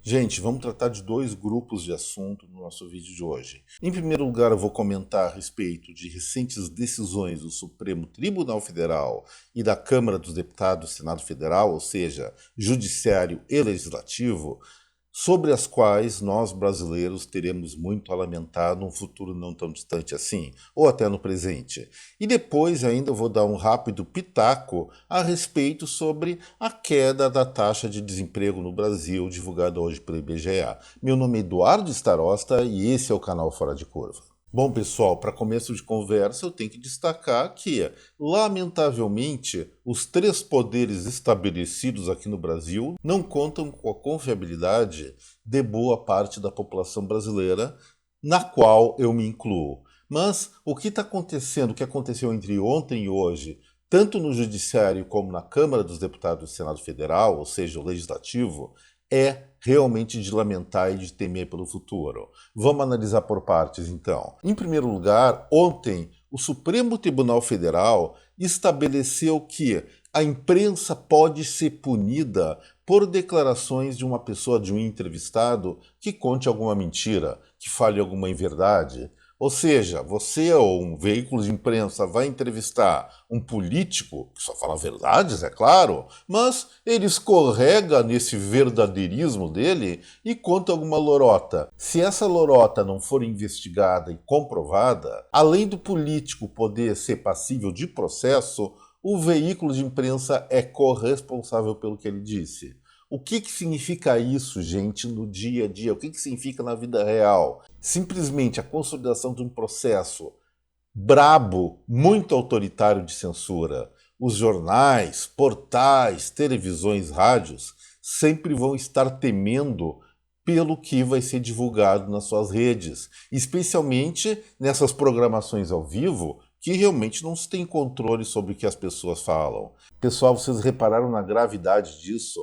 Gente, vamos tratar de dois grupos de assunto no nosso vídeo de hoje. Em primeiro lugar, eu vou comentar a respeito de recentes decisões do Supremo Tribunal Federal e da Câmara dos Deputados do Senado Federal, ou seja, Judiciário e Legislativo, sobre as quais nós brasileiros teremos muito a lamentar num futuro não tão distante assim, ou até no presente. E depois ainda vou dar um rápido pitaco a respeito sobre a queda da taxa de desemprego no Brasil, divulgada hoje pelo IBGE. Meu nome é Eduardo Starosta e esse é o canal Fora de Curva. Bom, pessoal, para começo de conversa, eu tenho que destacar que, lamentavelmente, os três poderes estabelecidos aqui no Brasil não contam com a confiabilidade de boa parte da população brasileira, na qual eu me incluo. Mas o que está acontecendo, o que aconteceu entre ontem e hoje, tanto no Judiciário como na Câmara dos Deputados do Senado Federal, ou seja, o Legislativo, é realmente de lamentar e de temer pelo futuro. Vamos analisar por partes, então. Em primeiro lugar, ontem, o Supremo Tribunal Federal estabeleceu que a imprensa pode ser punida por declarações de uma pessoa, de um entrevistado, que conte alguma mentira, que fale alguma inverdade. Ou seja, você ou um veículo de imprensa vai entrevistar um político, que só fala verdades, é claro, mas ele escorrega nesse verdadeirismo dele e conta alguma lorota. Se essa lorota não for investigada e comprovada, além do político poder ser passível de processo, o veículo de imprensa é corresponsável pelo que ele disse. O que significa isso, gente, no dia a dia? O que significa na vida real? Simplesmente a consolidação de um processo brabo, muito autoritário de censura. Os jornais, portais, televisões, rádios sempre vão estar temendo pelo que vai ser divulgado nas suas redes, especialmente nessas programações ao vivo que realmente não se tem controle sobre o que as pessoas falam. Pessoal, vocês repararam na gravidade disso?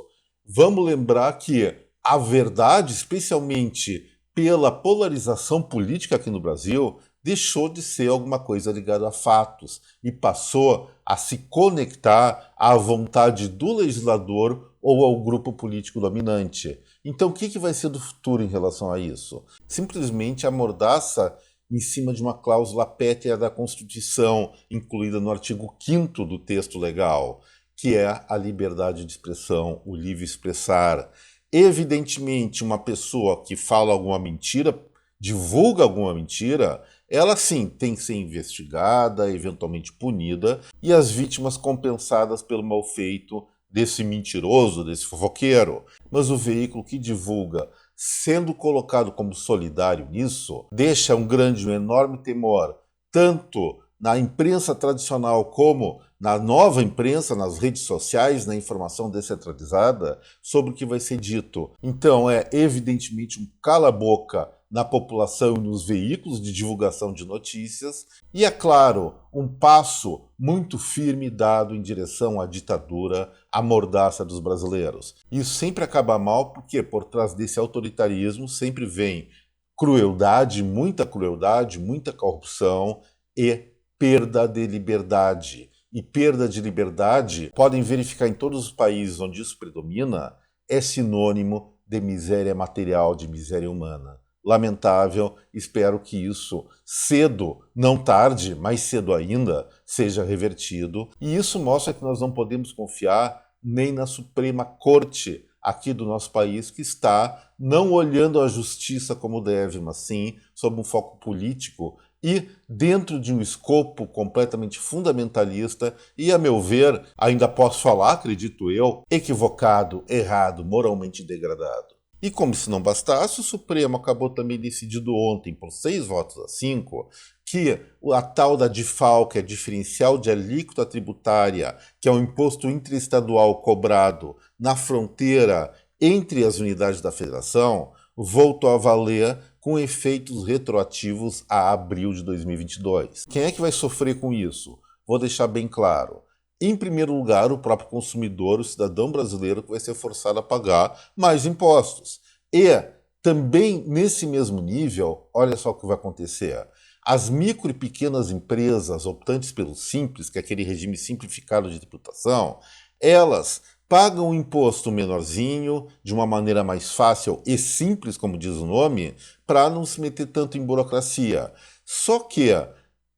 Vamos lembrar que a verdade, especialmente pela polarização política aqui no Brasil, deixou de ser alguma coisa ligada a fatos e passou a se conectar à vontade do legislador ou ao grupo político dominante. Então, o que vai ser do futuro em relação a isso? Simplesmente a mordaça em cima de uma cláusula pétrea da Constituição, incluída no artigo 5º do texto legal, que é a liberdade de expressão, o livre expressar. Evidentemente, uma pessoa que fala alguma mentira, divulga alguma mentira, ela sim tem que ser investigada, eventualmente punida, e as vítimas compensadas pelo mal feito desse mentiroso, desse fofoqueiro. Mas o veículo que divulga, sendo colocado como solidário nisso, deixa um grande, um enorme temor, tanto na imprensa tradicional como na nova imprensa, nas redes sociais, na informação descentralizada, sobre o que vai ser dito. Então é evidentemente um cala-boca na população e nos veículos de divulgação de notícias, e é claro, um passo muito firme dado em direção à ditadura, à mordaça dos brasileiros. Isso sempre acaba mal porque por trás desse autoritarismo sempre vem crueldade, muita corrupção e perda de liberdade. E perda de liberdade, podem verificar em todos os países onde isso predomina, é sinônimo de miséria material, de miséria humana. Lamentável, espero que isso cedo, não tarde, mais cedo ainda, seja revertido. E isso mostra que nós não podemos confiar nem na Suprema Corte aqui do nosso país, que está não olhando a justiça como deve, mas sim sob um foco político e dentro de um escopo completamente fundamentalista e, a meu ver, ainda posso falar, acredito eu, equivocado, errado, moralmente degradado. E como se não bastasse, o Supremo acabou também decidindo ontem, por 6 votos a 5, que a tal da DIFAL, que é diferencial de alíquota tributária, que é um imposto interestadual cobrado na fronteira entre as unidades da federação, voltou a valer com efeitos retroativos a abril de 2022. Quem é que vai sofrer com isso? Vou deixar bem claro. Em primeiro lugar, o próprio consumidor, o cidadão brasileiro, que vai ser forçado a pagar mais impostos. E também nesse mesmo nível, olha só o que vai acontecer. As micro e pequenas empresas optantes pelo Simples, que é aquele regime simplificado de tributação, elas pagam um imposto menorzinho, de uma maneira mais fácil e simples, como diz o nome, para não se meter tanto em burocracia. Só que,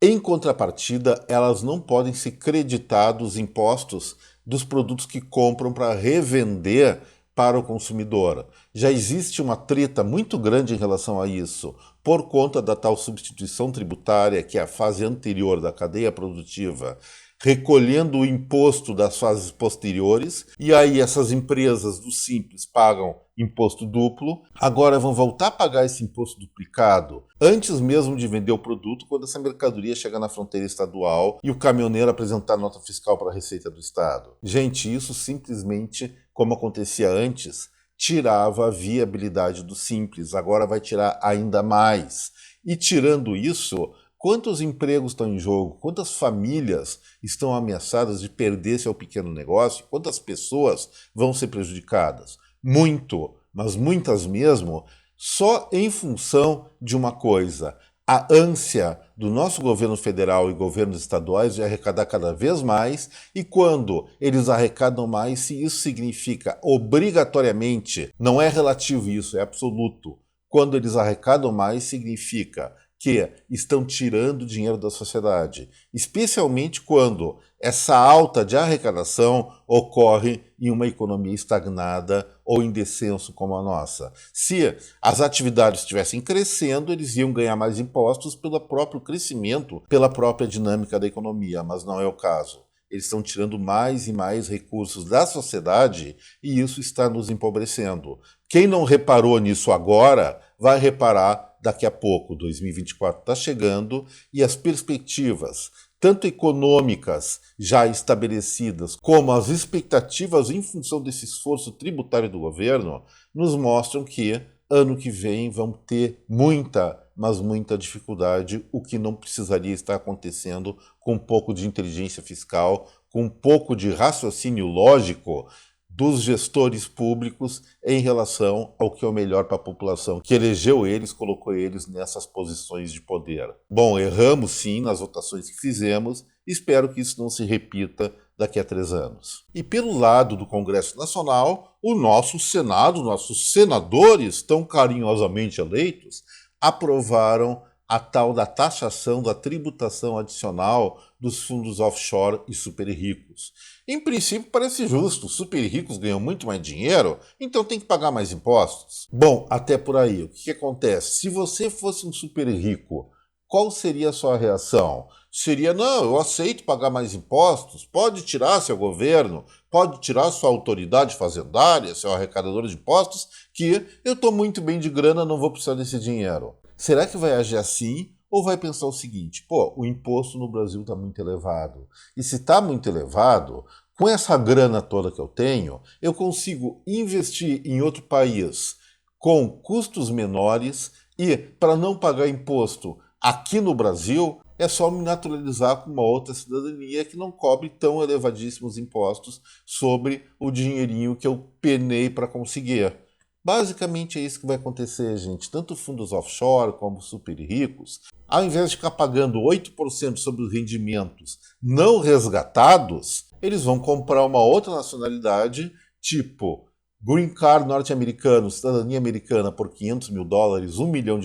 em contrapartida, elas não podem ser creditados impostos dos produtos que compram para revender para o consumidor. Já existe uma treta muito grande em relação a isso, por conta da tal substituição tributária, que é a fase anterior da cadeia produtiva, recolhendo o imposto das fases posteriores, e aí essas empresas do Simples pagam imposto duplo, agora vão voltar a pagar esse imposto duplicado antes mesmo de vender o produto, quando essa mercadoria chega na fronteira estadual e o caminhoneiro apresentar nota fiscal para a Receita do Estado. Gente, isso simplesmente, como acontecia antes, tirava a viabilidade do Simples, agora vai tirar ainda mais. E tirando isso, quantos empregos estão em jogo? Quantas famílias estão ameaçadas de perder seu pequeno negócio? Quantas pessoas vão ser prejudicadas? Muito, mas muitas mesmo, só em função de uma coisa: a ânsia do nosso governo federal e governos estaduais de arrecadar cada vez mais, e quando eles arrecadam mais, se isso significa obrigatoriamente, não é relativo isso, é absoluto, quando eles arrecadam mais, significa que estão tirando dinheiro da sociedade, especialmente quando essa alta de arrecadação ocorre em uma economia estagnada ou em descenso como a nossa. Se as atividades estivessem crescendo, eles iam ganhar mais impostos pelo próprio crescimento, pela própria dinâmica da economia, mas não é o caso. Eles estão tirando mais e mais recursos da sociedade e isso está nos empobrecendo. Quem não reparou nisso agora, vai reparar daqui a pouco. 2024 está chegando e as perspectivas, tanto econômicas já estabelecidas, como as expectativas em função desse esforço tributário do governo, nos mostram que ano que vem vão ter muita, mas muita dificuldade, o que não precisaria estar acontecendo com um pouco de inteligência fiscal, com um pouco de raciocínio lógico dos gestores públicos em relação ao que é o melhor para a população, que elegeu eles, colocou eles nessas posições de poder. Bom, erramos sim nas votações que fizemos, espero que isso não se repita daqui a 3 anos. E pelo lado do Congresso Nacional, o nosso Senado, nossos senadores, tão carinhosamente eleitos, aprovaram a tal da taxação da tributação adicional dos fundos offshore e super ricos. Em princípio parece justo, os super ricos ganham muito mais dinheiro, então tem que pagar mais impostos. Bom, até por aí, o que acontece? Se você fosse um super rico, qual seria a sua reação? Seria, não, eu aceito pagar mais impostos, pode tirar seu governo, pode tirar sua autoridade fazendária, seu arrecadador de impostos, que eu estou muito bem de grana, não vou precisar desse dinheiro. Será que vai agir assim ou vai pensar o seguinte, pô, o imposto no Brasil está muito elevado. E se está muito elevado, com essa grana toda que eu tenho, eu consigo investir em outro país com custos menores e, para não pagar imposto aqui no Brasil, é só me naturalizar com uma outra cidadania que não cobre tão elevadíssimos impostos sobre o dinheirinho que eu penei para conseguir. Basicamente é isso que vai acontecer, gente. Tanto fundos offshore como super ricos, ao invés de ficar pagando 8% sobre os rendimentos não resgatados, eles vão comprar uma outra nacionalidade, tipo Green Card norte-americano, cidadania americana por $500 mil, $1 milhão,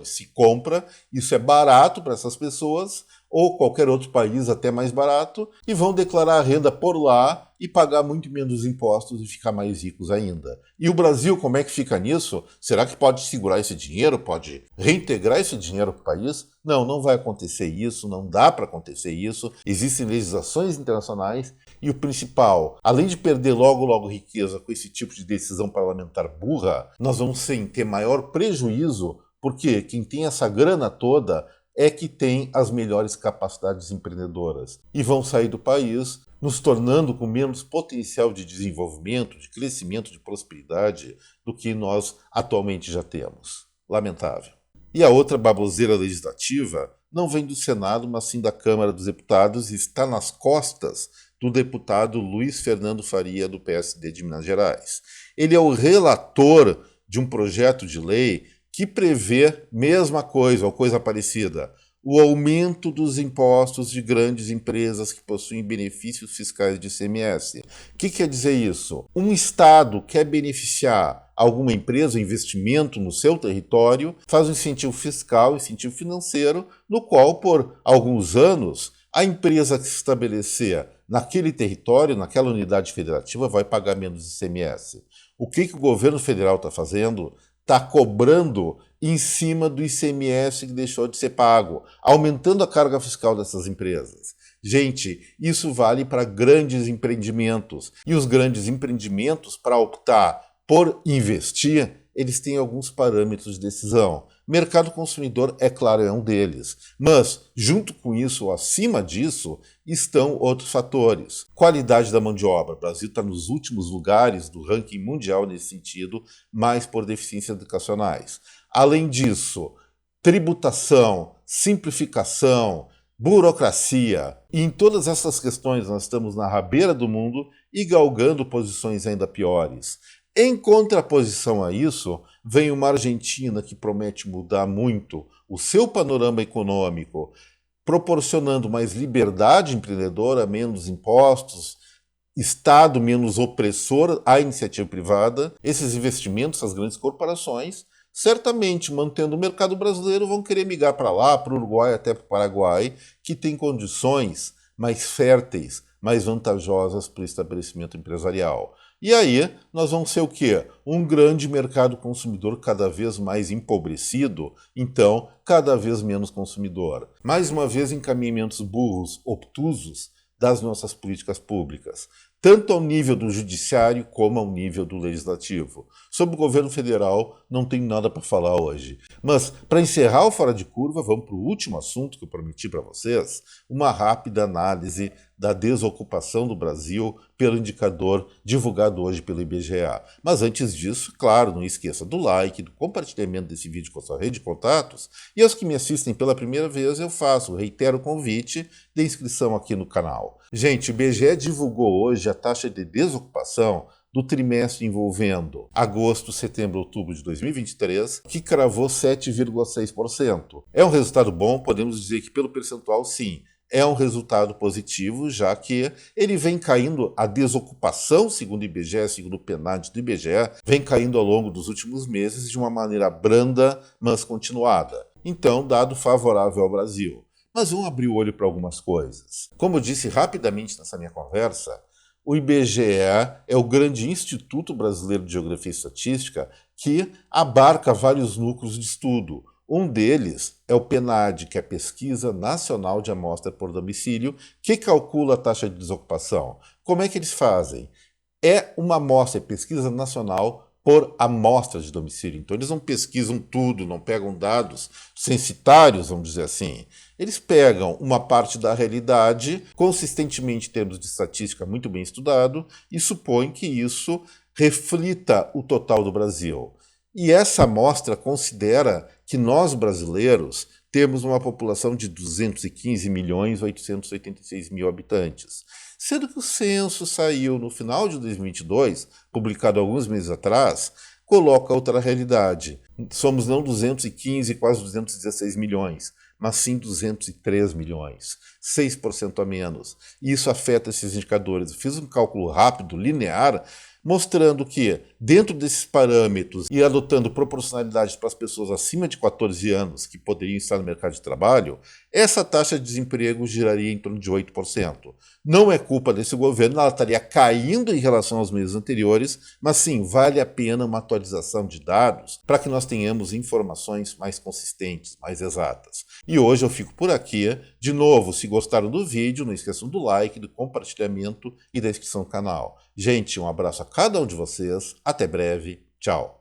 se compra, isso é barato para essas pessoas, ou qualquer outro país até mais barato, e vão declarar a renda por lá e pagar muito menos impostos e ficar mais ricos ainda. E o Brasil, como é que fica nisso? Será que pode segurar esse dinheiro? Pode reintegrar esse dinheiro para o país? Não, não vai acontecer isso, não dá para acontecer isso. Existem legislações internacionais e o principal, além de perder logo riqueza com esse tipo de decisão parlamentar burra, nós vamos sim ter maior prejuízo, porque quem tem essa grana toda é que tem as melhores capacidades empreendedoras e vão sair do país, nos tornando com menos potencial de desenvolvimento, de crescimento, de prosperidade do que nós atualmente já temos. Lamentável. E a outra baboseira legislativa não vem do Senado, mas sim da Câmara dos Deputados e está nas costas do deputado Luiz Fernando Faria, do PSD de Minas Gerais. Ele é o relator de um projeto de lei que prevê mesma coisa ou coisa parecida, o aumento dos impostos de grandes empresas que possuem benefícios fiscais de ICMS. O que quer dizer isso? Um Estado quer beneficiar alguma empresa, investimento no seu território, faz um incentivo fiscal, incentivo financeiro, no qual, por alguns anos, a empresa que se estabelecer naquele território, naquela unidade federativa, vai pagar menos ICMS. O que o governo federal está fazendo? Está cobrando em cima do ICMS que deixou de ser pago, aumentando a carga fiscal dessas empresas. Gente, isso vale para grandes empreendimentos. E os grandes empreendimentos, para optar por investir, eles têm alguns parâmetros de decisão. Mercado consumidor, é claro, é um deles. Mas, junto com isso, ou acima disso, estão outros fatores. Qualidade da mão de obra. O Brasil está nos últimos lugares do ranking mundial nesse sentido, mas por deficiências educacionais. Além disso, tributação, simplificação, burocracia. E em todas essas questões nós estamos na rabeira do mundo e galgando posições ainda piores. Em contraposição a isso, vem uma Argentina que promete mudar muito o seu panorama econômico, proporcionando mais liberdade empreendedora, menos impostos, Estado menos opressor à iniciativa privada. Esses investimentos, as grandes corporações, certamente, mantendo o mercado brasileiro, vão querer migrar para lá, para o Uruguai, até para o Paraguai, que tem condições mais férteis, mais vantajosas para o estabelecimento empresarial. E aí, nós vamos ser o quê? Um grande mercado consumidor cada vez mais empobrecido, então, cada vez menos consumidor. Mais uma vez, encaminhamentos burros, obtusos, das nossas políticas públicas, tanto ao nível do judiciário como ao nível do legislativo. Sobre o governo federal, não tenho nada para falar hoje. Mas, para encerrar o Fora de Curva, vamos para o último assunto que eu prometi para vocês, uma rápida análise da desocupação do Brasil pelo indicador divulgado hoje pelo IBGE. Mas antes disso, claro, não esqueça do like, do compartilhamento desse vídeo com a sua rede de contatos, e aos que me assistem pela primeira vez, reitero o convite de inscrição aqui no canal. Gente, o IBGE divulgou hoje a taxa de desocupação do trimestre envolvendo agosto, setembro, outubro de 2023, que cravou 7,6%. É um resultado bom, podemos dizer que pelo percentual sim, é um resultado positivo, já que ele vem caindo, a desocupação, segundo o IBGE, segundo o PNAD do IBGE, vem caindo ao longo dos últimos meses de uma maneira branda, mas continuada. Então, dado favorável ao Brasil. Mas vamos abrir o olho para algumas coisas. Como eu disse rapidamente nessa minha conversa, o IBGE é o grande Instituto Brasileiro de Geografia e Estatística que abarca vários núcleos de estudo. Um deles é o PNAD, que é a Pesquisa Nacional de Amostra por Domicílio, que calcula a taxa de desocupação. Como é que eles fazem? É uma amostra, pesquisa nacional por amostra de domicílio. Então eles não pesquisam tudo, não pegam dados censitários, vamos dizer assim. Eles pegam uma parte da realidade, consistentemente em termos de estatística muito bem estudado, e supõem que isso reflita o total do Brasil. E essa amostra considera que nós, brasileiros, temos uma população de 215.886.000 habitantes, sendo que o censo saiu no final de 2022, publicado alguns meses atrás, coloca outra realidade. Somos não 215, quase 216 milhões, mas sim 203 milhões, 6% a menos. E isso afeta esses indicadores. Eu fiz um cálculo rápido, linear, mostrando que, dentro desses parâmetros e adotando proporcionalidades para as pessoas acima de 14 anos que poderiam estar no mercado de trabalho, essa taxa de desemprego giraria em torno de 8%. Não é culpa desse governo, ela estaria caindo em relação aos meses anteriores, mas sim, vale a pena uma atualização de dados para que nós tenhamos informações mais consistentes, mais exatas. E hoje eu fico por aqui. De novo, se gostaram do vídeo, não esqueçam do like, do compartilhamento e da inscrição no canal. Gente, um abraço a cada um de vocês. Até breve. Tchau.